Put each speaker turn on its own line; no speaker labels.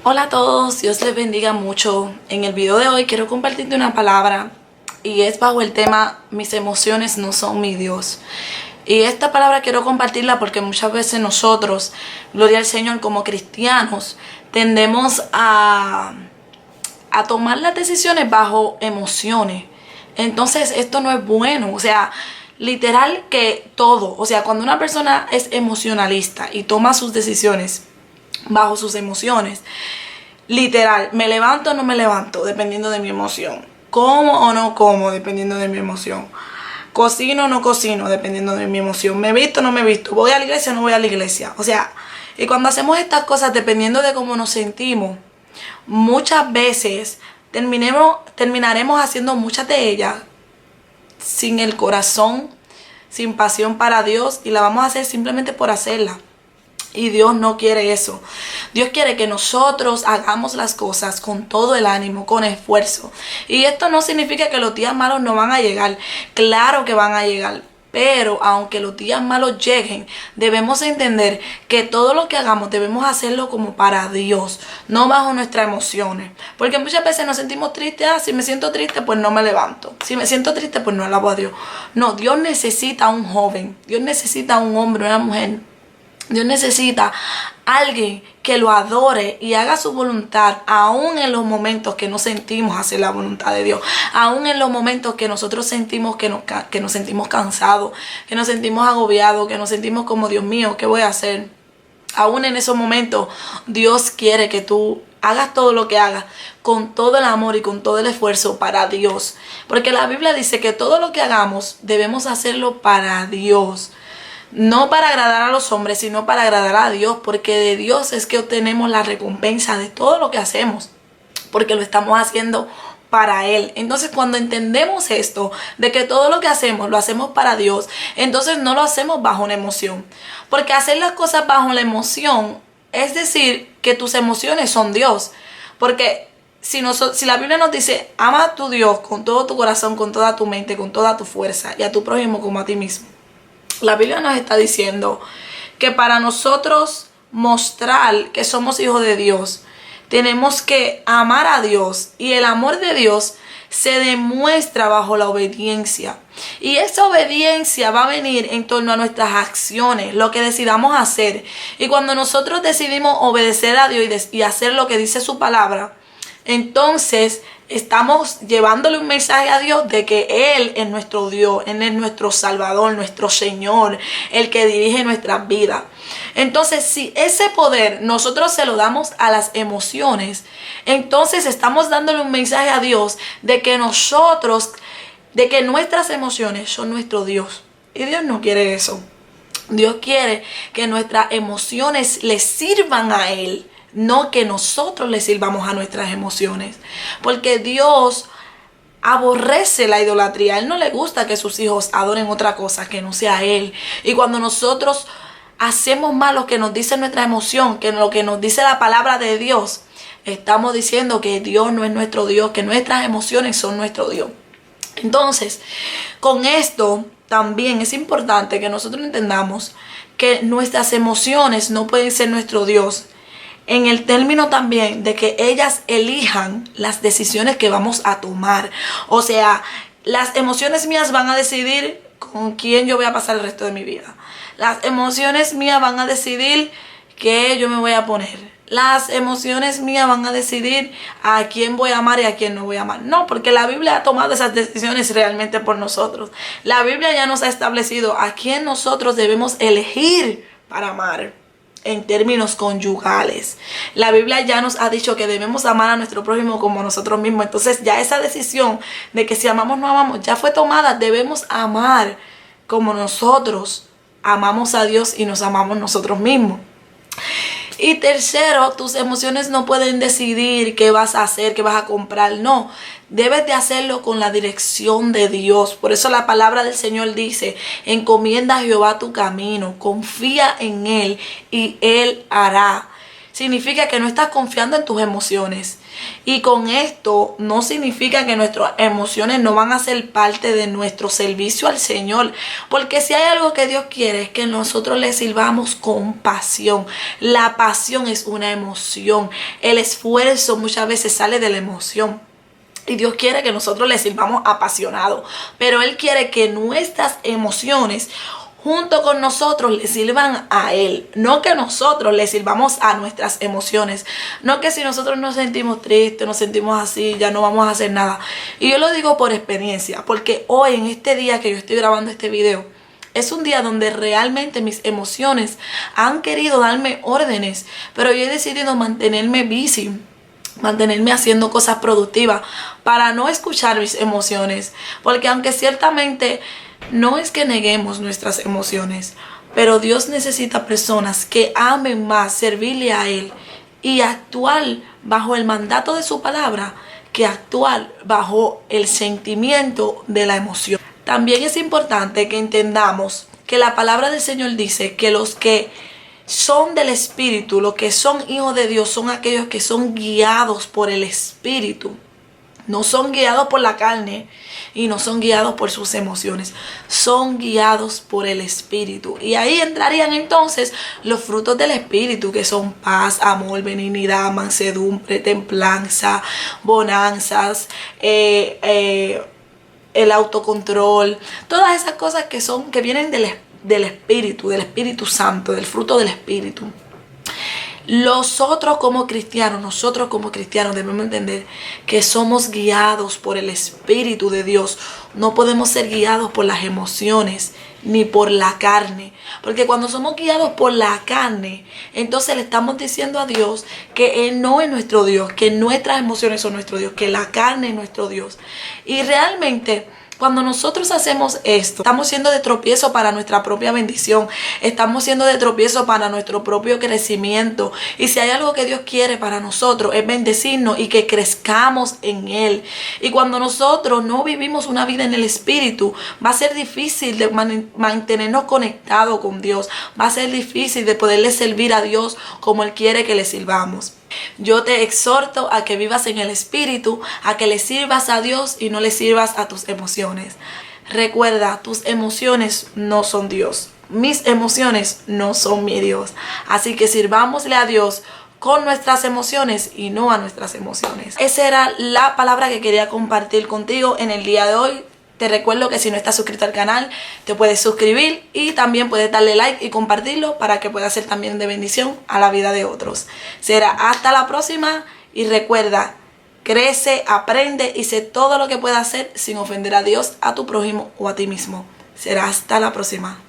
Hola a todos, Dios les bendiga mucho. En el video de hoy quiero compartirte una palabra y es bajo el tema mis emociones no son mi Dios. Y esta palabra quiero compartirla porque muchas veces nosotros, gloria al Señor, como cristianos, tendemos a tomar las decisiones bajo emociones. Entonces esto no es bueno, o sea, literal que todo, o sea, cuando una persona es emocionalista y toma sus decisiones bajo sus emociones, literal, me levanto o no me levanto dependiendo de mi emoción, como o no como dependiendo de mi emoción, cocino o no cocino dependiendo de mi emoción, me visto o no me visto, voy a la iglesia o no voy a la iglesia, o sea, y cuando hacemos estas cosas dependiendo de cómo nos sentimos, muchas veces terminaremos haciendo muchas de ellas sin el corazón, sin pasión para Dios, y la vamos a hacer simplemente por hacerla. Y Dios no quiere eso. Dios quiere que nosotros hagamos las cosas con todo el ánimo, con esfuerzo. Y esto no significa que los días malos no van a llegar. Claro que van a llegar. Pero aunque los días malos lleguen, debemos entender que todo lo que hagamos debemos hacerlo como para Dios, no bajo nuestras emociones. Porque muchas veces nos sentimos tristes. Si me siento triste, pues no me levanto. Si me siento triste, pues no alabo a Dios. No, Dios necesita a un joven. Dios necesita a un hombre, una mujer. Dios necesita a alguien que lo adore y haga su voluntad, aún en los momentos que no sentimos hacer la voluntad de Dios, aún en los momentos que nosotros sentimos que nos sentimos cansados, que nos sentimos agobiados, que nos sentimos como Dios mío, ¿qué voy a hacer? Aún en esos momentos Dios quiere que tú hagas todo lo que hagas con todo el amor y con todo el esfuerzo para Dios, porque la Biblia dice que todo lo que hagamos debemos hacerlo para Dios. No para agradar a los hombres, sino para agradar a Dios, porque de Dios es que obtenemos la recompensa de todo lo que hacemos, porque lo estamos haciendo para Él. Entonces, cuando entendemos esto, de que todo lo que hacemos lo hacemos para Dios, entonces no lo hacemos bajo una emoción, porque hacer las cosas bajo la emoción es decir que tus emociones son Dios, porque si la Biblia nos dice, ama a tu Dios con todo tu corazón, con toda tu mente, con toda tu fuerza, y a tu prójimo como a ti mismo, la Biblia nos está diciendo que para nosotros mostrar que somos hijos de Dios, tenemos que amar a Dios, y el amor de Dios se demuestra bajo la obediencia. Y esa obediencia va a venir en torno a nuestras acciones, lo que decidamos hacer. Y cuando nosotros decidimos obedecer a Dios y hacer lo que dice su palabra, entonces estamos llevándole un mensaje a Dios de que Él es nuestro Dios, Él es nuestro Salvador, nuestro Señor, el que dirige nuestras vidas. Entonces, si ese poder nosotros se lo damos a las emociones, entonces estamos dándole un mensaje a Dios de que nuestras emociones son nuestro Dios. Y Dios no quiere eso. Dios quiere que nuestras emociones le sirvan a Él, no que nosotros le sirvamos a nuestras emociones, porque Dios aborrece la idolatría. A Él no le gusta que sus hijos adoren otra cosa que no sea Él. Y cuando nosotros hacemos más lo que nos dice nuestra emoción que lo que nos dice la palabra de Dios, estamos diciendo que Dios no es nuestro Dios, que nuestras emociones son nuestro Dios. Entonces, con esto también es importante que nosotros entendamos que nuestras emociones no pueden ser nuestro Dios, en el término también de que ellas elijan las decisiones que vamos a tomar. O sea, las emociones mías van a decidir con quién yo voy a pasar el resto de mi vida. Las emociones mías van a decidir qué yo me voy a poner. Las emociones mías van a decidir a quién voy a amar y a quién no voy a amar. No, porque la Biblia ha tomado esas decisiones realmente por nosotros. La Biblia ya nos ha establecido a quién nosotros debemos elegir para amar. En términos conyugales, la Biblia ya nos ha dicho que debemos amar a nuestro prójimo como nosotros mismos. Entonces ya esa decisión de que si amamos o no amamos ya fue tomada. Debemos amar como nosotros amamos a Dios y nos amamos nosotros mismos. Y tercero, tus emociones no pueden decidir qué vas a hacer, qué vas a comprar. No, debes de hacerlo con la dirección de Dios. Por eso la palabra del Señor dice, encomienda a Jehová tu camino, confía en Él y Él hará. significa que no estás confiando en tus emociones. Y con esto no significa que nuestras emociones no van a ser parte de nuestro servicio al Señor. Porque si hay algo que Dios quiere es que nosotros le sirvamos con pasión. La pasión es una emoción. El esfuerzo muchas veces sale de la emoción. Y Dios quiere que nosotros le sirvamos apasionados. Pero Él quiere que nuestras emociones junto con nosotros le sirvan a Él. No que nosotros le sirvamos a nuestras emociones. No que si nosotros nos sentimos tristes, nos sentimos así, ya no vamos a hacer nada. Y yo lo digo por experiencia. Porque hoy, en este día que yo estoy grabando este video, es un día donde realmente mis emociones han querido darme órdenes. Pero yo he decidido mantenerme busy, mantenerme haciendo cosas productivas para no escuchar mis emociones. Porque aunque ciertamente no es que neguemos nuestras emociones, pero Dios necesita personas que amen más servirle a Él y actuar bajo el mandato de su palabra que actuar bajo el sentimiento de la emoción. También es importante que entendamos que la palabra del Señor dice que los que son del Espíritu, los que son hijos de Dios, son aquellos que son guiados por el Espíritu. No son guiados por la carne y no son guiados por sus emociones. Son guiados por el Espíritu. Y ahí entrarían entonces los frutos del Espíritu, que son paz, amor, benignidad, mansedumbre, templanza, bonanzas, el autocontrol. Todas esas cosas que vienen del Espíritu Santo, del fruto del Espíritu. Nosotros como cristianos debemos entender que somos guiados por el Espíritu de Dios. No podemos ser guiados por las emociones ni por la carne. Porque cuando somos guiados por la carne, entonces le estamos diciendo a Dios que Él no es nuestro Dios, que nuestras emociones son nuestro Dios, que la carne es nuestro Dios. Y realmente, cuando nosotros hacemos esto, estamos siendo de tropiezo para nuestra propia bendición. Estamos siendo de tropiezo para nuestro propio crecimiento. Y si hay algo que Dios quiere para nosotros es bendecirnos y que crezcamos en Él. Y cuando nosotros no vivimos una vida en el Espíritu, va a ser difícil de mantenernos conectados con Dios. Va a ser difícil de poderle servir a Dios como Él quiere que le sirvamos. Yo te exhorto a que vivas en el Espíritu, a que le sirvas a Dios y no le sirvas a tus emociones. Recuerda, tus emociones no son Dios. Mis emociones no son mi Dios. Así que sirvámosle a Dios con nuestras emociones y no a nuestras emociones. Esa era la palabra que quería compartir contigo en el día de hoy. Te recuerdo que si no estás suscrito al canal, te puedes suscribir y también puedes darle like y compartirlo para que pueda ser también de bendición a la vida de otros. Será hasta la próxima y recuerda, crece, aprende y sé todo lo que puedas hacer sin ofender a Dios, a tu prójimo o a ti mismo. Será hasta la próxima.